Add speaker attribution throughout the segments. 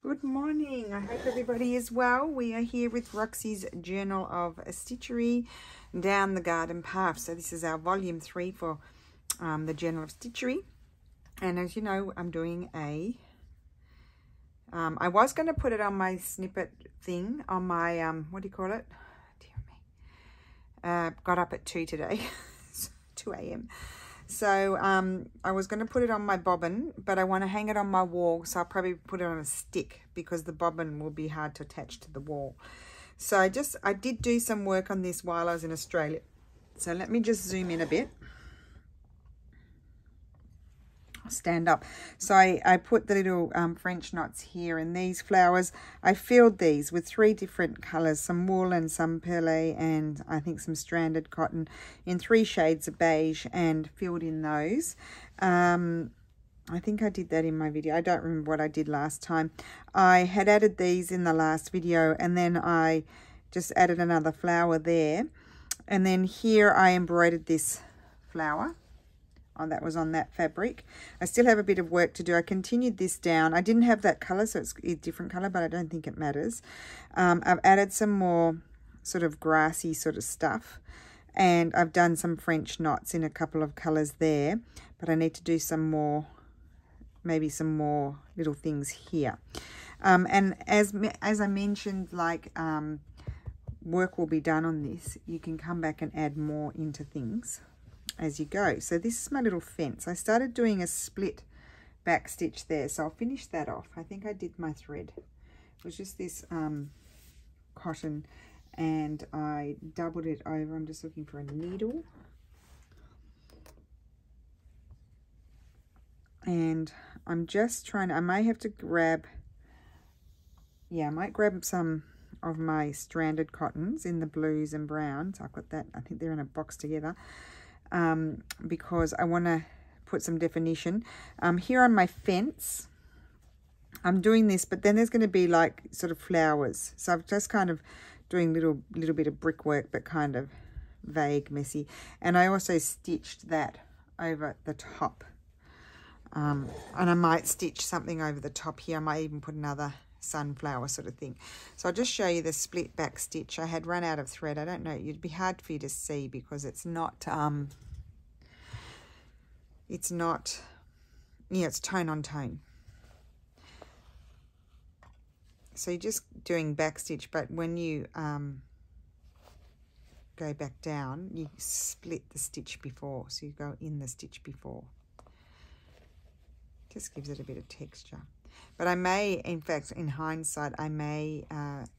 Speaker 1: Good morning. I hope everybody is well. We are here with Roxy's Journal of Stitchery down the garden path. So this is our volume 3 for the Journal of Stitchery. And as you know, I'm doing a, I was going to put it on my snippet thing, on my, what do you call it? Dear me. Got up at 2 today, 2 a.m. So I was going to put it on my bobbin, but I want to hang it on my wall, so I'll probably put it on a stick because the bobbin will be hard to attach to the wall. So I did do some work on this while I was in Australia. So let me just zoom in a bit. I'll stand up. So I put the little French knots here, and these flowers, I filled these with 3 different colours, some wool and some perle and I think some stranded cotton in 3 shades of beige, and filled in those. I think I did that in my video. I don't remember what I did last time. I had added these in the last video, and then I just added another flower there. And then here I embroidered this flower. Oh, that was on that fabric. I still have a bit of work to do. I continued this down. I didn't have that colour, so it's a different colour, but I don't think it matters. I've added some more sort of grassy sort of stuff, and I've done some French knots in a couple of colours there, but I need to do some more, maybe some more little things here. And as I mentioned, like work will be done on this. You can come back and add more into things as you go. So this is my little fence. I started doing a split back stitch there, so I'll finish that off. I think I did my thread. It was just this cotton, and I doubled it over. I'm just looking for a needle, and I'm just trying to, I may have to grab, yeah, I might grab some of my stranded cottons in the blues and browns. I've got that, I think they're in a box together. Because I want to put some definition. Here on my fence, I'm doing this, but then there's going to be like sort of flowers. So I'm just kind of doing little bit of brickwork, but kind of vague, messy. And I also stitched that over the top. And I might stitch something over the top here. I might even put another sunflower sort of thing. So I'll just show you the split back stitch. I had run out of thread. I don't know, it'd be hard for you to see because it's not yeah, it's tone on tone. So you're just doing back stitch, but when you go back down, you split the stitch before, so you go in the stitch before. Just gives it a bit of texture. But I may, in fact, in hindsight, I may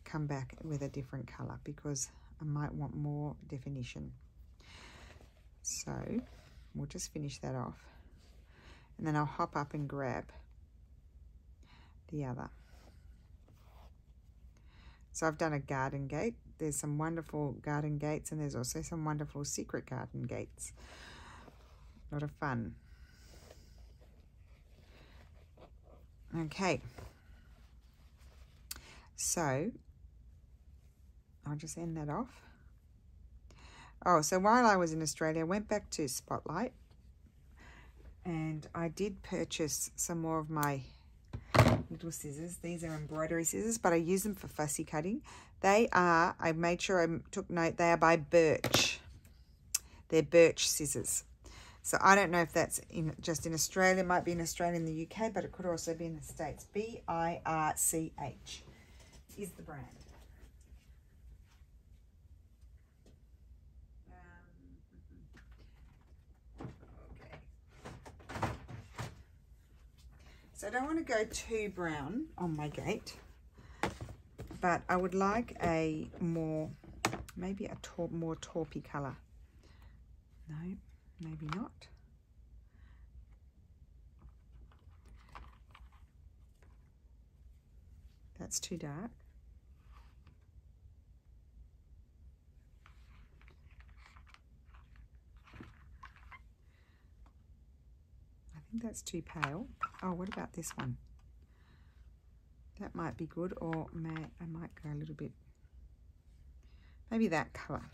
Speaker 1: come back with a different colour because I might want more definition. So we'll just finish that off. And then I'll hop up and grab the other. So I've done a garden gate. There's some wonderful garden gates, and there's also some wonderful secret garden gates. A lot of fun. Okay, so I'll just end that off. Oh, so while I was in Australia, I went back to Spotlight, and I did purchase some more of my little scissors. These are embroidery scissors, but I use them for fussy cutting. They are, I made sure I took note, they are by Birch. They're Birch scissors. So I don't know if that's just in Australia. It might be in Australia and the UK, but it could also be in the States. B-I-R-C-H is the brand. Okay. So I don't want to go too brown on my gate, but I would like a more, maybe a more taupey colour. No. Maybe not. That's too dark. I think that's too pale. Oh, what about this one? That might be good, or I might go a little bit, maybe that colour.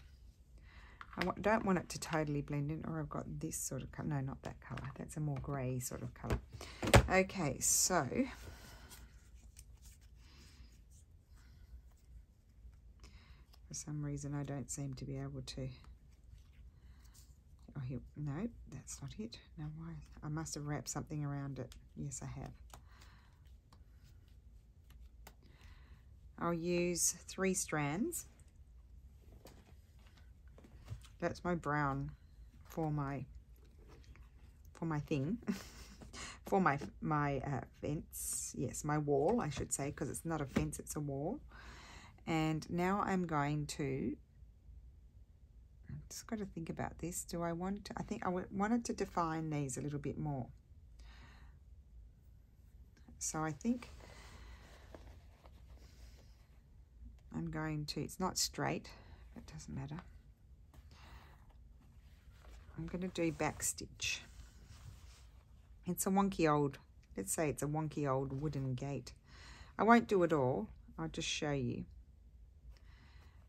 Speaker 1: I don't want it to totally blend in, or I've got this sort of colour. No, not that colour. That's a more grey sort of colour. Okay, so For some reason, I don't seem to be able to. Oh, here, no, that's not it. No, why? I must have wrapped something around it. Yes, I have. I'll use 3 strands. That's my brown for my thing. For my fence. Yes, my wall, I should say, because it's not a fence, it's a wall. And now I'm going to, I've just got to think about this. Do I want to, I think I wanted to define these a little bit more. So I think I'm going to, it's not straight, but it doesn't matter. I'm going to do back stitch. It's a wonky old, let's say it's a wonky old wooden gate. I won't do it all, I'll just show you.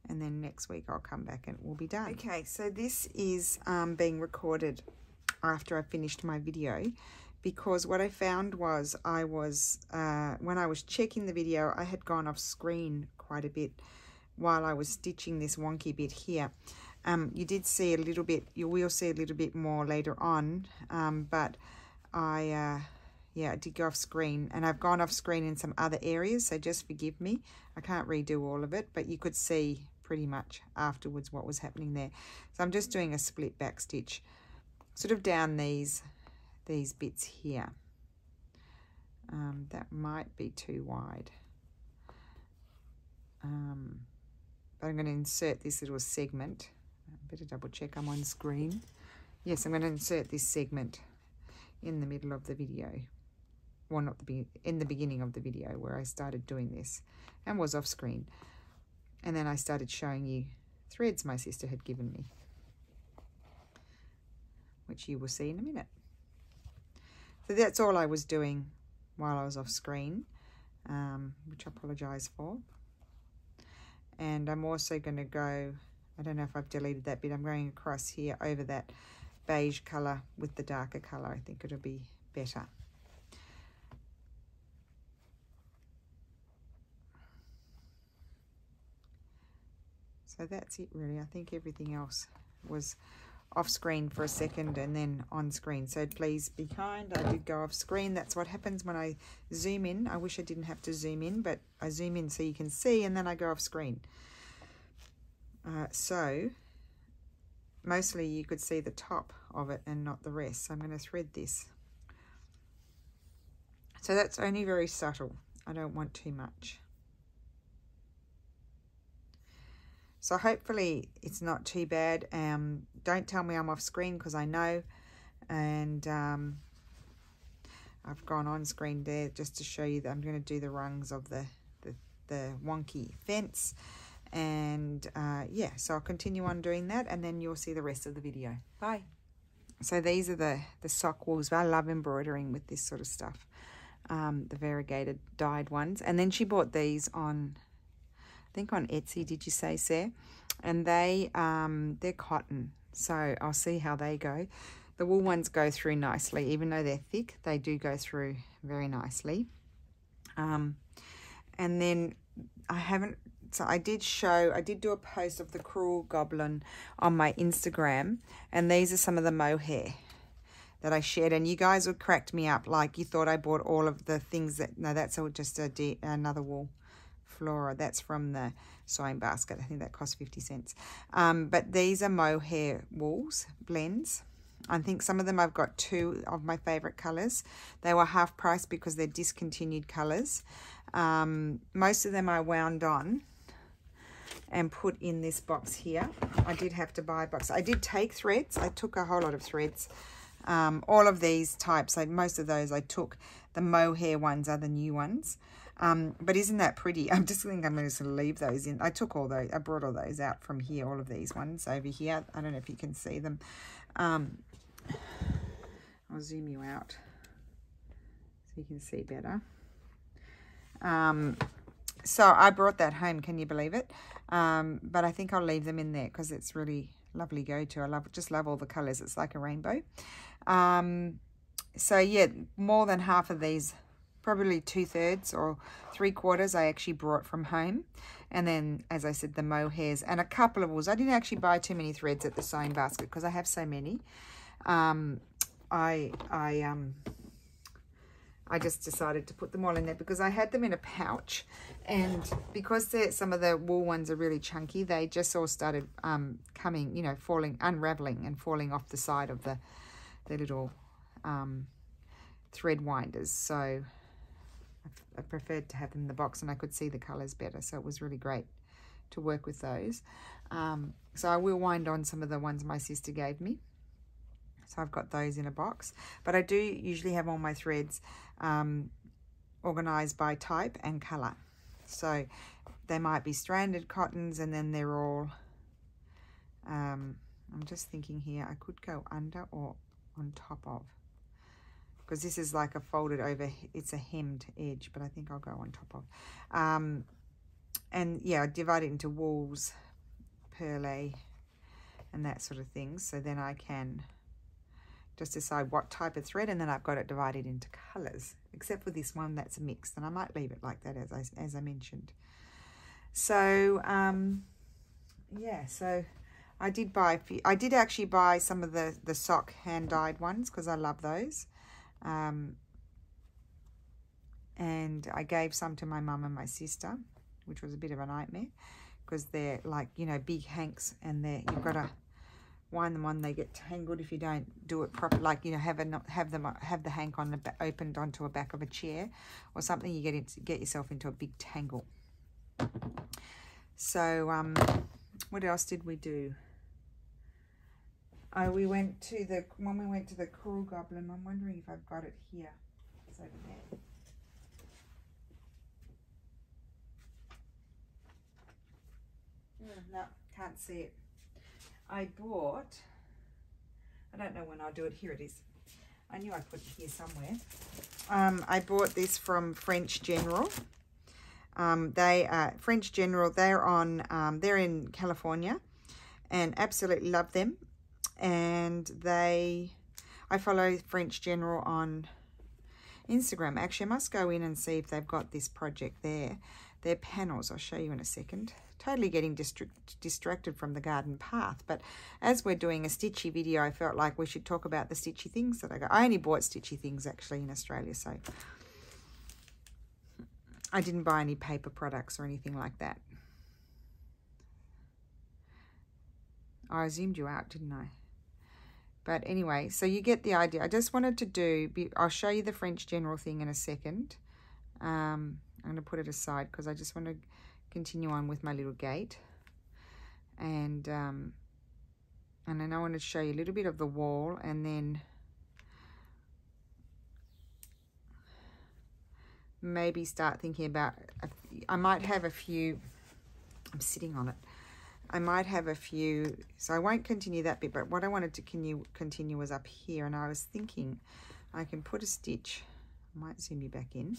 Speaker 1: And then next week I'll come back and it will be done. Okay, so this is being recorded after I finished my video, because what I found was when I was checking the video, I had gone off screen quite a bit while I was stitching this wonky bit here. You did see a little bit, you will see a little bit more later on, but I did go off screen, and I've gone off screen in some other areas, so just forgive me. I can't redo all of it, but you could see pretty much afterwards what was happening there. So I'm just doing a split back stitch, sort of down these bits here. That might be too wide. But I'm going to insert this little segment. I better double check I'm on screen. Yes, I'm going to insert this segment in the middle of the video. Well, not in the beginning of the video where I started doing this and was off screen. And then I started showing you threads my sister had given me, which you will see in a minute. So that's all I was doing while I was off screen, which I apologise for. And I'm also going to go, I don't know if I've deleted that bit, I'm going across here over that beige colour with the darker colour. I think it'll be better. So that's it really. I think everything else was off screen for a second and then on screen. So please be kind. I did go off screen. That's what happens when I zoom in. I wish I didn't have to zoom in, but I zoom in so you can see, and then I go off screen. So mostly you could see the top of it and not the rest. So I'm going to thread this. So that's only very subtle. I don't want too much. So hopefully it's not too bad. Don't tell me I'm off screen because I know. And I've gone on screen there just to show you that I'm going to do the rungs of the wonky fence. And yeah, so I'll continue on doing that and then you'll see the rest of the video. Bye. So these are the sock wools. I love embroidering with this sort of stuff. The variegated dyed ones. And then she bought these on, I think on Etsy, did you say, Sarah? And they're cotton, so I'll see how they go. The wool ones go through nicely, even though they're thick, they do go through very nicely. And then I did do a post of the Crewel Goblein on my Instagram, and these are some of the mohair that I shared, and you guys would cracked me up, like you thought I bought all of the things that, no, that's all just another wool. Flora, that's from the sewing basket. I think that cost 50 cents. But these are mohair wools, blends. I think some of them I've got 2 of my favorite colors. They were half price because they're discontinued colors. Most of them I wound on and put in this box here. I did have to buy a box. I did take threads. I took a whole lot of threads. All of these types, most of those I took. The mohair ones are the new ones. But isn't that pretty? I just think I'm going to leave those in. I took all those, I brought all those out from here, all of these ones over here. I don't know if you can see them. I'll zoom you out so you can see better. So I brought that home, can you believe it? But I think I'll leave them in there because it's really lovely go-to. I just love all the colors. It's like a rainbow. So yeah, more than half of these probably 2/3 or 3/4 I actually brought from home. And then, as I said, the mohairs and a couple of wools. I didn't actually buy too many threads at the sewing basket because I have so many. I just decided to put them all in there because I had them in a pouch, and because some of the wool ones are really chunky, they just all started coming, you know, unraveling and falling off the side of the little thread winders. So I preferred to have them in the box, and I could see the colours better, so it was really great to work with those. So I will wind on some of the ones my sister gave me. So I've got those in a box, but I do usually have all my threads organised by type and colour. So they might be stranded cottons, and then they're all, I'm just thinking here, I could go under or on top of, because this is like a folded over, it's a hemmed edge, but I think I'll go on top of. And yeah, I divide it into wools, perle, and that sort of thing. So then I can just decide what type of thread, and then I've got it divided into colours, except for this one that's a mix, and I might leave it like that as I mentioned. So yeah, so I did buy a few. I did actually buy some of the sock hand dyed ones because I love those, and I gave some to my mum and my sister, which was a bit of a nightmare because they're like, you know, big hanks, and you've got to wind them on. They get tangled if you don't do it properly, like, you know, have the hank on opened onto a back of a chair or something. You get yourself into a big tangle. So what else did we do? When we went to the Crewel Goblein, I'm wondering if I've got it here. It's over there. No, can't see it. I bought, I don't know when I'll do it. Here it is. I knew I put it here somewhere. I bought this from French General. French General, they're in California, and absolutely love them. And I follow French General on Instagram. Actually, I must go in and see if they've got this project there. Their panels, I'll show you in a second. Totally getting distracted from the garden path, but as we're doing a stitchy video, I felt like we should talk about the stitchy things that I got. I only bought stitchy things actually in Australia, so I didn't buy any paper products or anything like that. I zoomed you out, didn't I? But anyway, so you get the idea. I just wanted to I'll show you the French General thing in a second. I'm going to put it aside because I just want to continue on with my little gate, and then I want to show you a little bit of the wall, and then maybe start thinking about, I might have a few, I'm sitting on it, I might have a few, so I won't continue that bit, but what I wanted to continue was up here, and I was thinking I can put a stitch, I might zoom you back in.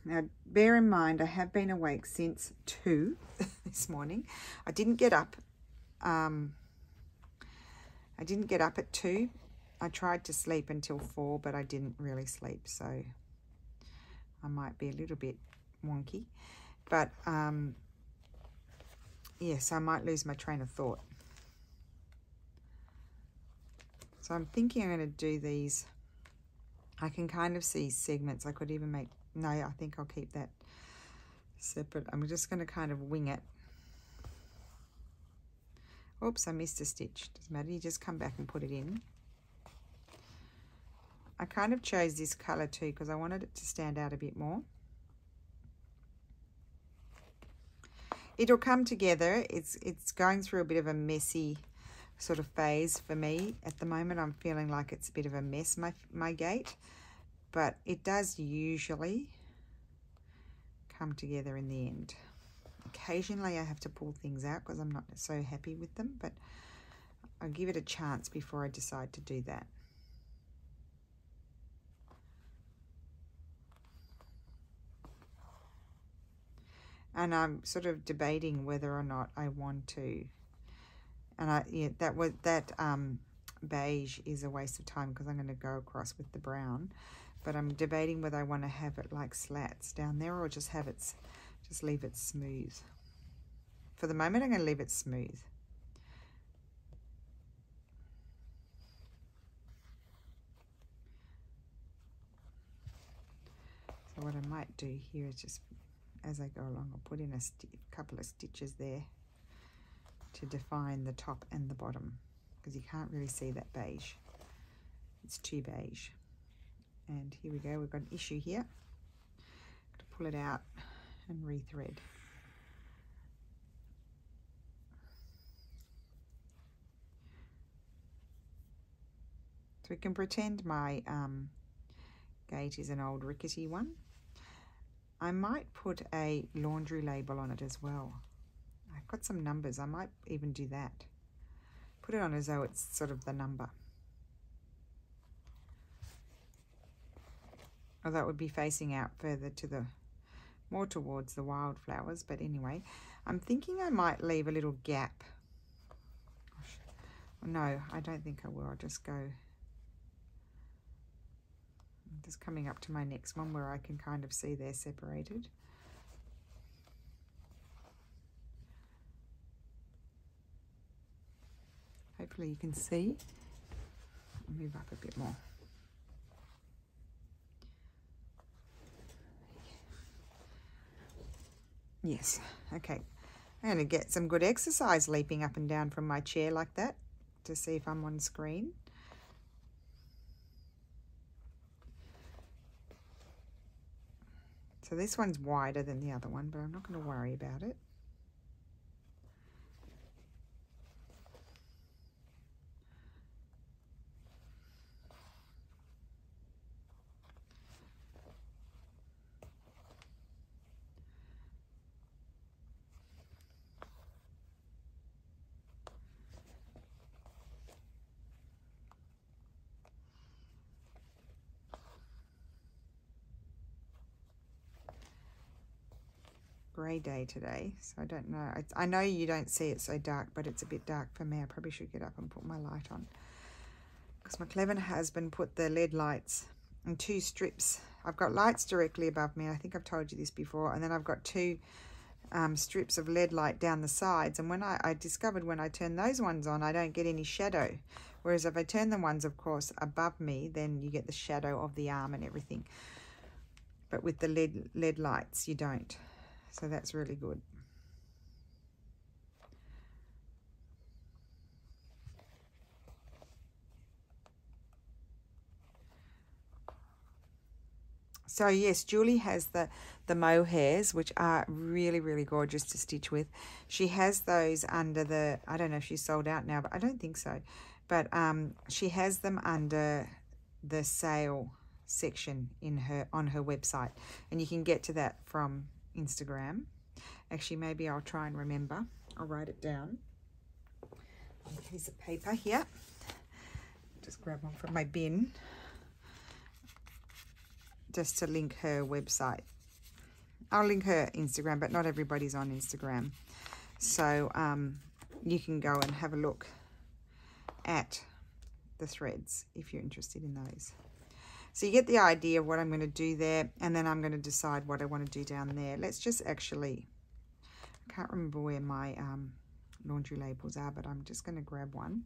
Speaker 1: Now, bear in mind, I have been awake since 2 this morning. I didn't get up. I didn't get up at 2. I tried to sleep until 4, but I didn't really sleep, so I might be a little bit wonky. But yes, I might lose my train of thought. So I'm thinking I'm going to do these. I can kind of see segments. I could even make, no, I think I'll keep that separate. I'm just going to kind of wing it. Oops, I missed a stitch. Doesn't matter, you just come back and put it in. I kind of chose this colour too because I wanted it to stand out a bit more. It'll come together. It's going through a bit of a messy sort of phase for me at the moment. I'm feeling like it's a bit of a mess, my gate, but it does usually come together in the end. Occasionally I have to pull things out because I'm not so happy with them, but I'll give it a chance before I decide to do that. And I'm sort of debating whether or not I want to. And that beige is a waste of time because I'm going to go across with the brown. but I'm debating whether I want to have it like slats down there or just have it, just leave it smooth. For the moment, I'm going to leave it smooth. So what I might do here is just, as I go along, I'll put in a couple of stitches there to define the top and the bottom, because you can't really see that beige. It's too beige. And here we go, we've got an issue here. To pull it out and rethread. So we can pretend my gate is an old rickety one. I might put a laundry label on it as well. I've got some numbers, I might even do that. Put it on as though it's sort of the number. Or that would be facing out further to the, more towards the wildflowers, but anyway, I'm thinking I might leave a little gap. Gosh. No, I don't think I will, I'll just go, just coming up to my next one where I can kind of see they're separated. Hopefully you can see. I'll move up a bit more. Yes, okay. I'm going to get some good exercise leaping up and down from my chair like that to see if I'm on screen. So this one's wider than the other one, but I'm not going to worry about it. Grey day today, so I don't know. I know you don't see it so dark, but it's a bit dark for me. I probably should get up and put my light on, because my clever husband put the LED lights in 2 strips. I've got lights directly above me. I think I've told you this before, and then I've got 2 strips of LED light down the sides, and when I discovered when I turn those ones on, I don't get any shadow, whereas if I turn the ones, of course, above me, then you get the shadow of the arm and everything, but with the LED lights you don't. So that's really good. So yes, Julie has the mohairs, which are really, really gorgeous to stitch with. She has those under the, I don't know if she's sold out now, but I don't think so. But she has them under the sale section on her website, and you can get to that from Instagram. Actually, maybe I'll try and remember. I'll write it down on a piece of paper here. Just grab one from my bin, just to link her website. I'll link her Instagram, but not everybody's on Instagram. So you can go and have a look at the threads if you're interested in those. So you get the idea of what I'm going to do there, and then I'm going to decide what I want to do down there. Let's just actually, I can't remember where my laundry labels are, but I'm just going to grab one.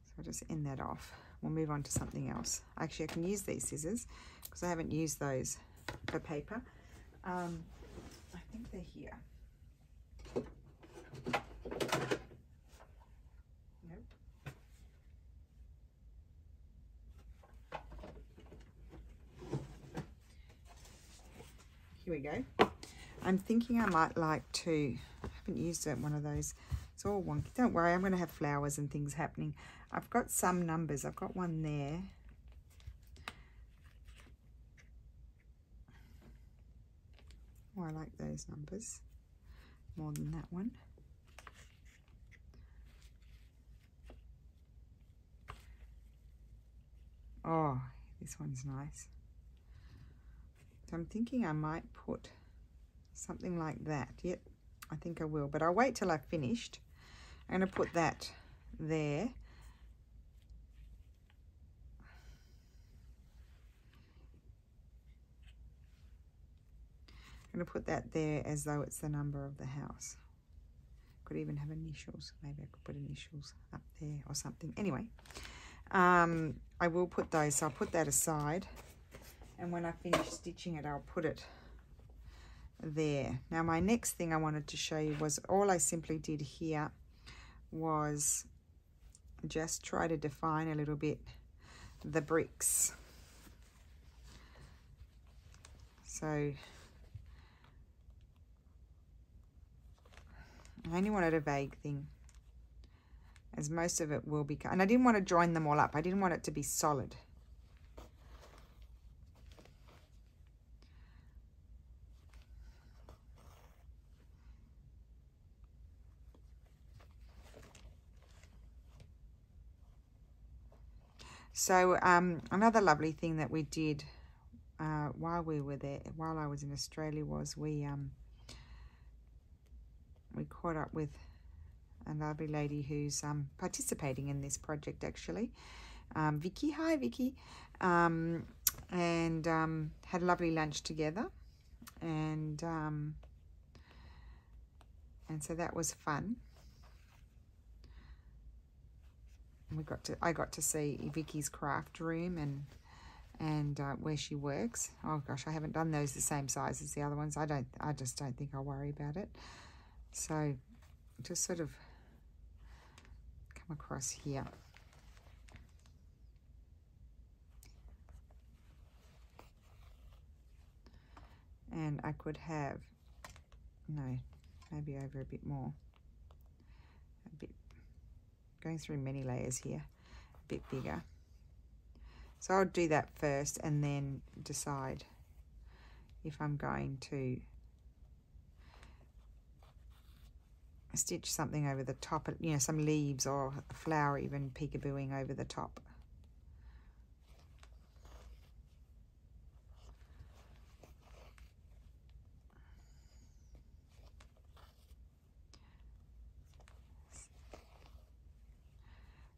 Speaker 1: So I'll just end that off. We'll move on to something else. Actually, I can use these scissors because I haven't used those for paper. I think they're here. Here we go. I'm thinking I might like to, I haven't used one of those. It's all wonky. Don't worry, I'm going to have flowers and things happening. I've got some numbers. I've got one there. Oh, I like those numbers more than that one. Oh, this one's nice. So I'm thinking I might put something like that. Yep, I think I will, but I'll wait till I've finished. I'm going to put that there. I'm going to put that there as though it's the number of the house. Could even have initials. Maybe I could put initials up there or something. Anyway, I will put those. So I'll put that aside. And when I finish stitching it, I'll put it there. Now, my next thing I wanted to show you was all I simply did here was just try to define a little bit the bricks. So I only wanted a vague thing, as most of it will be, and I didn't want to join them all up. I didn't want it to be solid. So another lovely thing that we did while we were there, while I was in Australia, was we caught up with a lovely lady who's participating in this project, actually, Vicky. Hi, Vicky. And had a lovely lunch together, and so that was fun. I got to see Vicky's craft room and where she works. Oh gosh, I haven't done those the same size as the other ones. I just don't think I'll worry about it. So just sort of come across here. And I could have, no, maybe over a bit more. A bit, going through many layers here, a bit bigger. So I'll do that first and then decide if I'm going to stitch something over the top, you know, some leaves or a flower even peekabooing over the top.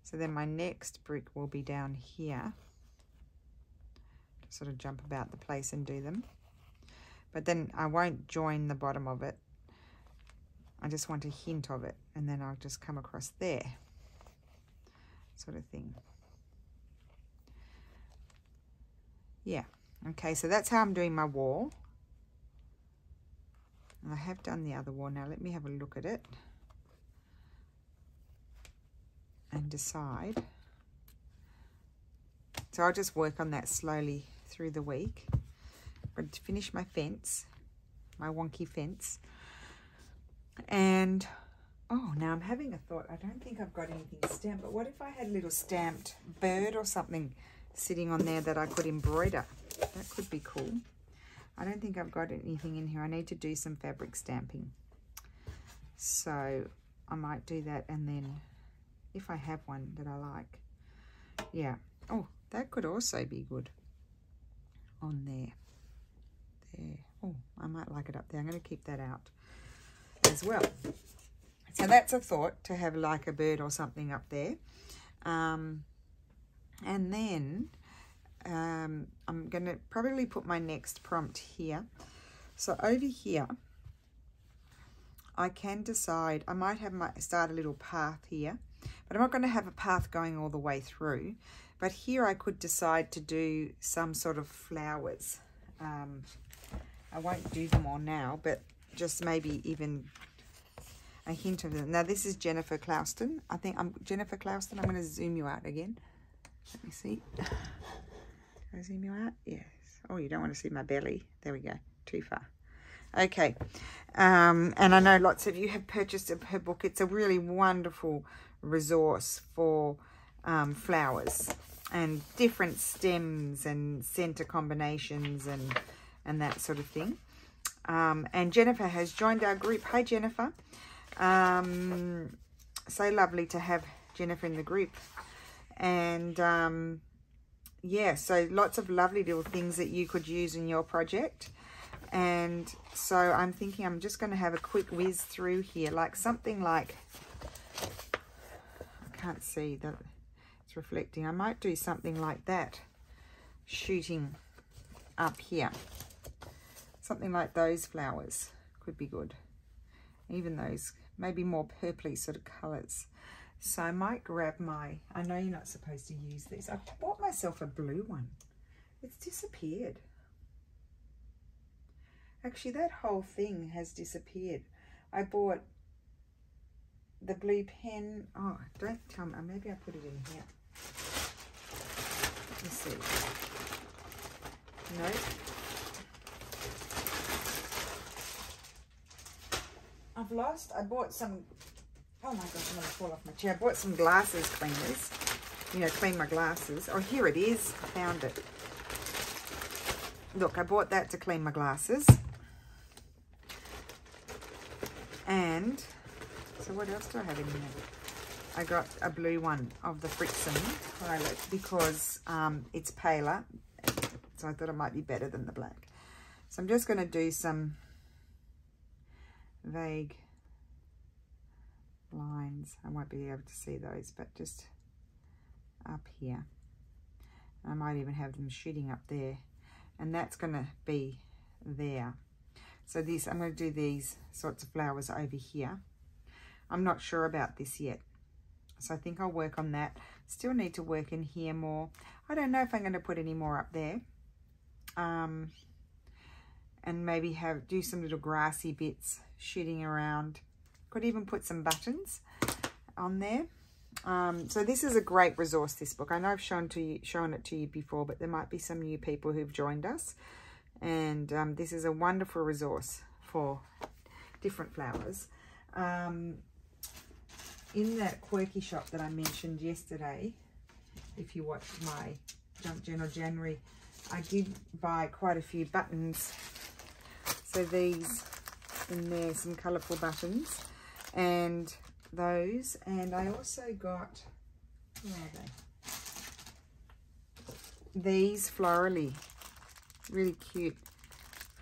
Speaker 1: So then my next brick will be down here. Sort of jump about the place and do them. But then I won't join the bottom of it. I just want a hint of it, and then I'll just come across there, sort of thing. Yeah, okay, so that's how I'm doing my wall. And I have done the other wall. Now let me have a look at it and decide. So I'll just work on that slowly through the week. I'm going to finish my fence, my wonky fence. And, oh, now I'm having a thought. I don't think I've got anything stamped, but what if I had a little stamped bird or something sitting on there that I could embroider? That could be cool. I don't think I've got anything in here. I need to do some fabric stamping. So I might do that, and then if I have one that I like, yeah. Oh, that could also be good on there. There. Oh, I might like it up there. I'm going to keep that out as well. So that's a thought, to have like a bird or something up there. And then I'm going to probably put my next prompt here. So over here, I can decide, I might have start a little path here, but I'm not going to have a path going all the way through. But here I could decide to do some sort of flowers. I won't do them all now, but just maybe even a hint of them. Now this is Jennifer Clouston. I think I'm Jennifer Clouston. I'm going to zoom you out again. Let me see. Can I zoom you out? Yes. Oh, you don't want to see my belly. There we go. Too far. Okay. And I know lots of you have purchased her book. It's a really wonderful resource for flowers and different stems and center combinations and that sort of thing. And Jennifer has joined our group. Hi, Jennifer. So lovely to have Jennifer in the group. And yeah, so lots of lovely little things that you could use in your project. And so I'm thinking I'm just going to have a quick whiz through here, like something like, I can't see that it's reflecting. I might do something like that, shooting up here. something like those flowers could be good. Even those, maybe more purpley sort of colours. So I might grab my, I know you're not supposed to use these. I bought myself a blue one. It's disappeared. Actually, that whole thing has disappeared. I bought the blue pen. Oh, don't tell me. Maybe I put it in here. Let's see. No. I bought some, oh my gosh, I'm going to fall off my chair. I bought some glasses cleaners, you know, clean my glasses. Oh, here it is. I found it. Look, I bought that to clean my glasses. And, so what else do I have in here? I got a blue one of the Fritzen Violet because it's paler. So I thought it might be better than the black. So I'm just going to do some vague lines. I won't be able to see those, but just up here. I might even have them shooting up there, and that's going to be there. So this, I'm going to do these sorts of flowers over here. I'm not sure about this yet, so I think I'll work on that. Still need to work in here more. I don't know if I'm going to put any more up there, and maybe do some little grassy bits shooting around. Could even put some buttons on there. So this is a great resource, this book. I know I've shown it to you before, but there might be some new people who've joined us. And this is a wonderful resource for different flowers. In that quirky shop that I mentioned yesterday, if you watched my Junk Journal January, I did buy quite a few buttons. So these in there, some colourful buttons, and those. And I also got, where are they? These florally, really cute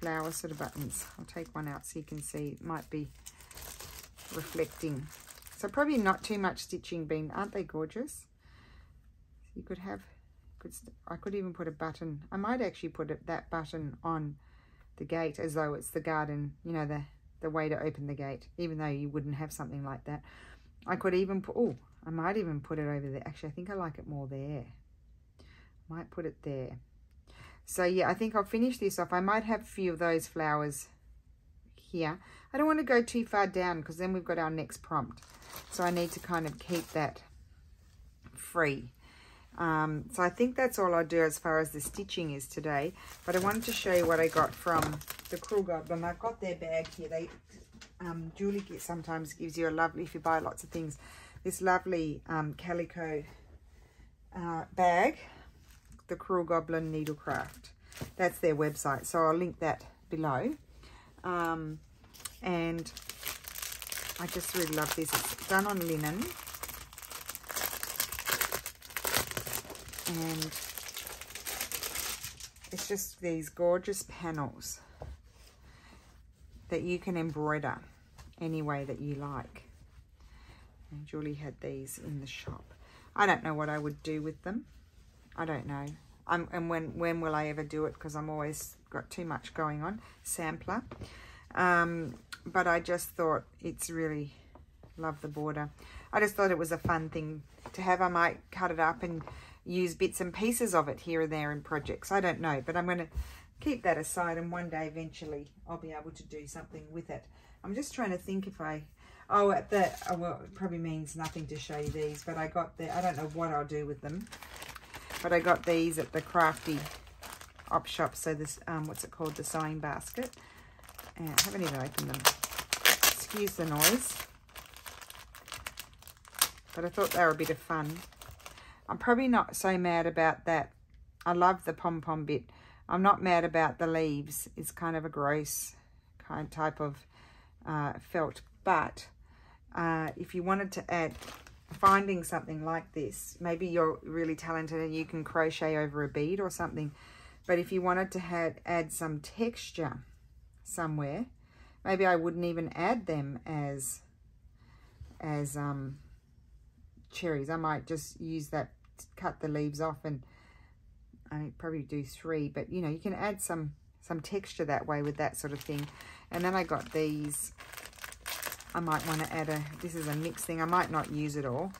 Speaker 1: flower sort of buttons. I'll take one out so you can see. It might be reflecting. So probably not too much stitching being, aren't they gorgeous? You could have, I could even put a button. I might actually put that button on the gate as though it's the garden, you know, the way to open the gate, even though you wouldn't have something like that. I could even put, oh, I might even put it over there. Actually, I think I like it more there. Might put it there. So yeah, I think I'll finish this off. I might have a few of those flowers here. I don't want to go too far down because then we've got our next prompt. So I need to kind of keep that free. So I think that's all I'll do as far as the stitching is today. But I wanted to show you what I got from the Crewel Goblein. I've got their bag here. They Julie sometimes gives you a lovely, if you buy lots of things, this lovely calico bag, the Crewel Goblein Needlecraft. That's their website, so I'll link that below. And I just really love this. It's done on linen. And it's just these gorgeous panels that you can embroider any way that you like. And Julie had these in the shop. I don't know what I would do with them. I don't know. And when will I ever do it? Because I'm always got too much going on. Sampler. But I just thought it's really, love the border. I just thought it was a fun thing to have. I might cut it up and use bits and pieces of it here and there in projects. I don't know, but I'm going to keep that aside, and one day eventually I'll be able to do something with it. I'm just trying to think if I, well, it probably means nothing to show you these, but I got I don't know what I'll do with them, but I got these at the Crafty op shop. So this, what's it called? The sewing basket. And I haven't even opened them. Excuse the noise. But I thought they were a bit of fun. I'm probably not so mad about that. I love the pom-pom bit. I'm not mad about the leaves. It's kind of a gross type of felt. But if you wanted to add, finding something like this, maybe you're really talented and you can crochet over a bead or something. But if you wanted to add some texture somewhere, maybe I wouldn't even add them as cherries. I might just use that, cut the leaves off, and I probably do 3, but you know, you can add some some texture that way with that sort of thing. And then I got these. I might want to add this is a mix thing. I might not use it all.